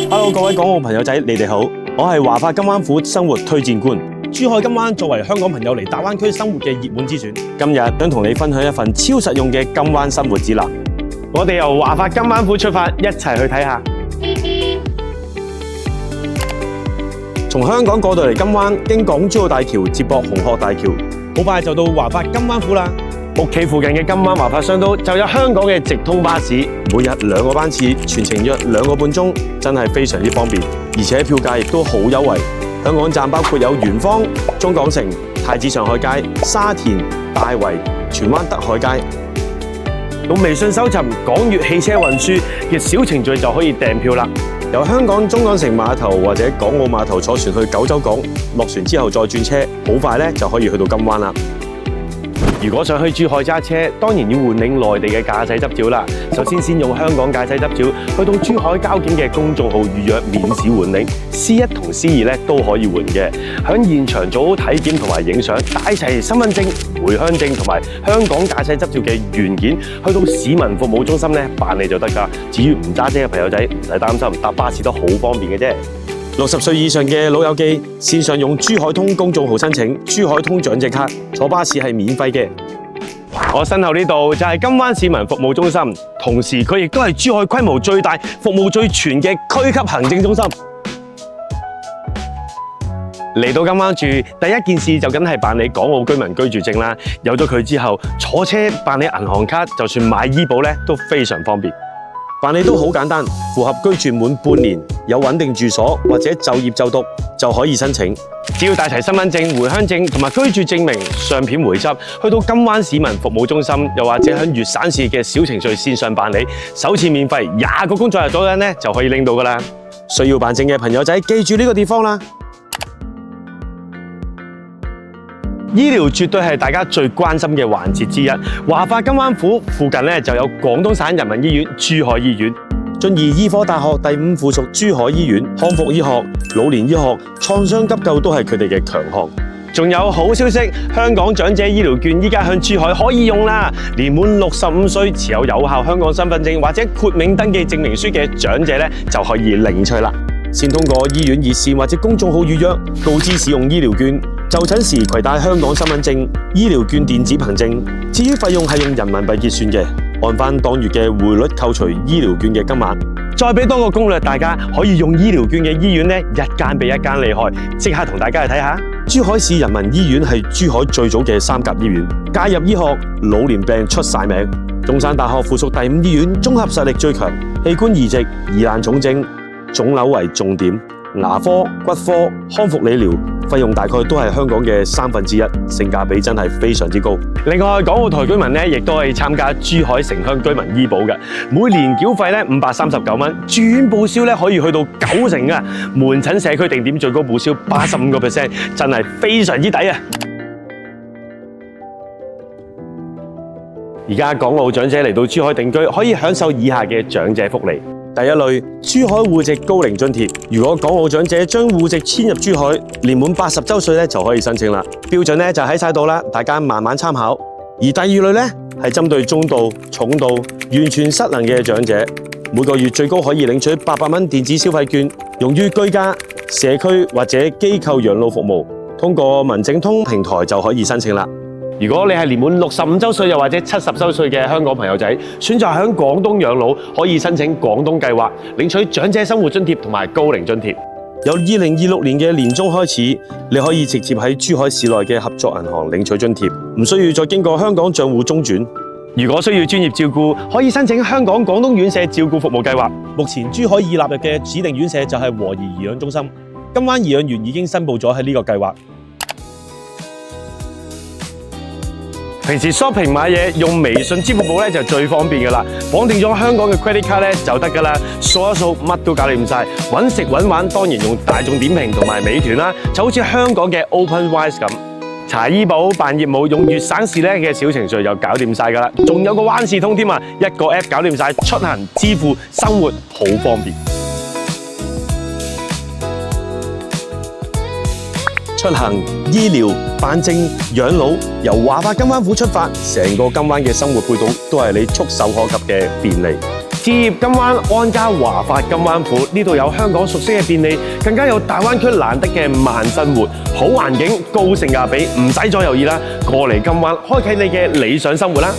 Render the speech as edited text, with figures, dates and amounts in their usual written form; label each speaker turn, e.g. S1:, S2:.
S1: Hello， 各位港澳朋友仔，你哋好，我係華發金灣府生活推薦官。珠海金灣作為香港朋友嚟大灣區生活嘅熱門之選，今日想同你分享一份超實用嘅金灣生活指南。我哋由華發金灣府出發，一齊去睇下。從香港過到嚟金灣，經港珠澳大橋接駁紅鶴大橋，好快就到華發金灣府啦。屋企附近嘅金灣華發商都就有香港嘅直通巴士，每日2個班次，全程約2個半鐘，真係非常之方便，而且票價亦都好優惠。香港站包括有圓方、中港城、太子上海街、沙田、大圍、荃灣德海街。用微信搜尋港粵汽車運輸嘅小程序就可以訂票啦。由香港中港城碼頭或者港澳碼頭坐船去九洲港，落船之後再轉車，好快咧就可以去到金灣啦。如果想去珠海揸車，當然要換領內地嘅駕駛執照啦。首先用香港駕駛執照去到珠海交警嘅公眾號預約免試換領 ，C1 同 C2 咧都可以換嘅。喺現場做好體檢同埋影相，帶齊身份證、回鄉證同埋香港駕駛執照嘅原件，去到市民服務中心咧辦理就得㗎。至於唔揸車嘅朋友仔，唔使擔心，搭巴士都好方便嘅啫。60歲以上嘅老友記，線上用珠海通公眾號申請珠海通長者卡，坐巴士係免費嘅。我身後呢度就係金灣市民服務中心，同時佢亦都係珠海規模最大、服務最全嘅區級行政中心。嚟到金灣住，第一件事就梗係辦理港澳居民居住證啦。有咗佢之後，坐車辦理銀行卡，就算買醫保咧都非常方便。辦理都好簡單，符合居住滿半年、有穩定住所或者就業就讀就可以申請。只要帶齊身份證、回鄉證同埋居住證明、相片回執，去到金灣市民服務中心，又或者喺粵省市嘅小程序線上辦理，首次免費，20個工作日左右咧就可以拎到㗎啦。需要辦證嘅朋友仔，記住呢個地方啦。醫療絕對係大家最關心嘅環節之一。華發金灣府附近咧就有廣東省人民醫院珠海醫院、遵義醫科大學第5附屬珠海醫院、康復醫學、老年醫學、創傷急救都係佢哋嘅強項。仲有好消息，香港長者醫療券依家響珠海可以用啦！年滿65歲、持有有效香港身份證或者豁免登記證明書嘅長者咧就可以領取啦。先通過醫院熱線或者公眾號預約，告知使用醫療券。就診時攜帶香港身份證、醫療券電子憑證。至於費用係用人民幣結算嘅，按返當月嘅匯率扣除醫療券嘅金額。再俾多個攻略，大家可以用醫療券嘅醫院咧，一間比一間厲害。即刻同大家去睇下。珠海市人民醫院係珠海最早嘅3甲醫院，介入醫學、老年病出晒名。中山大學附屬第5醫院綜合實力最強，器官移植、疑難重症、腫瘤為重點，牙科、骨科、康復理療。費用大概都係香港嘅1/3，性價比真係非常之高。另外，港澳台居民咧，亦都可以參加珠海城鄉居民醫保嘅，每年繳費咧539蚊，住院報銷咧可以去到90%啊！門診社區定點最高報銷85%，真係非常之抵啊！而家港澳長者嚟到珠海定居，可以享受以下嘅長者福利。第一類，珠海戶籍高齡津貼。如果港澳長者將戶籍遷入珠海，年滿80週歲咧就可以申請啦。標準咧就喺晒度啦，大家慢慢參考。而第二類咧係針對中度、重度、完全失能嘅長者，每個月最高可以領取800蚊電子消費券，用於居家、社區或者機構養老服務。通過民政通平台就可以申請啦。如果你係年滿65週歲又或者70週歲嘅香港朋友仔，選擇喺廣東養老，可以申請廣東計劃，領取長者生活津貼同埋高齡津貼。由2026年嘅年中開始，你可以直接喺珠海市內嘅合作銀行領取津貼，唔需要再經過香港賬戶中轉。如果需要專業照顧，可以申請香港廣東院舍照顧服務計劃。目前珠海已納入嘅指定院舍就係和頤頤養中心，金灣頤養園已經申報咗喺呢個計劃。平時 shopping 買嘢用微信支付寶咧就最方便噶啦，綁定咗香港嘅 credit card 咧就得噶啦，掃一掃乜都搞掂晒。揾食揾玩當然用大眾點評同埋美團啦，就好似香港嘅 OpenRice 咁。查醫保辦業務用粵省市咧嘅小程序就搞掂晒噶啦，仲有個灣事通添啊，一個 app 搞掂晒，出行、支付、生活好方便。出行、醫療、辦證、養老，由華發金灣府出發，成個金灣嘅生活配套都係你觸手可及嘅便利。置業金灣安家華發金灣府，呢度有香港熟悉嘅便利，更加有大灣區難得嘅慢生活，好環境、高性價比，唔使再猶豫啦，過嚟金灣開啟你嘅理想生活啦！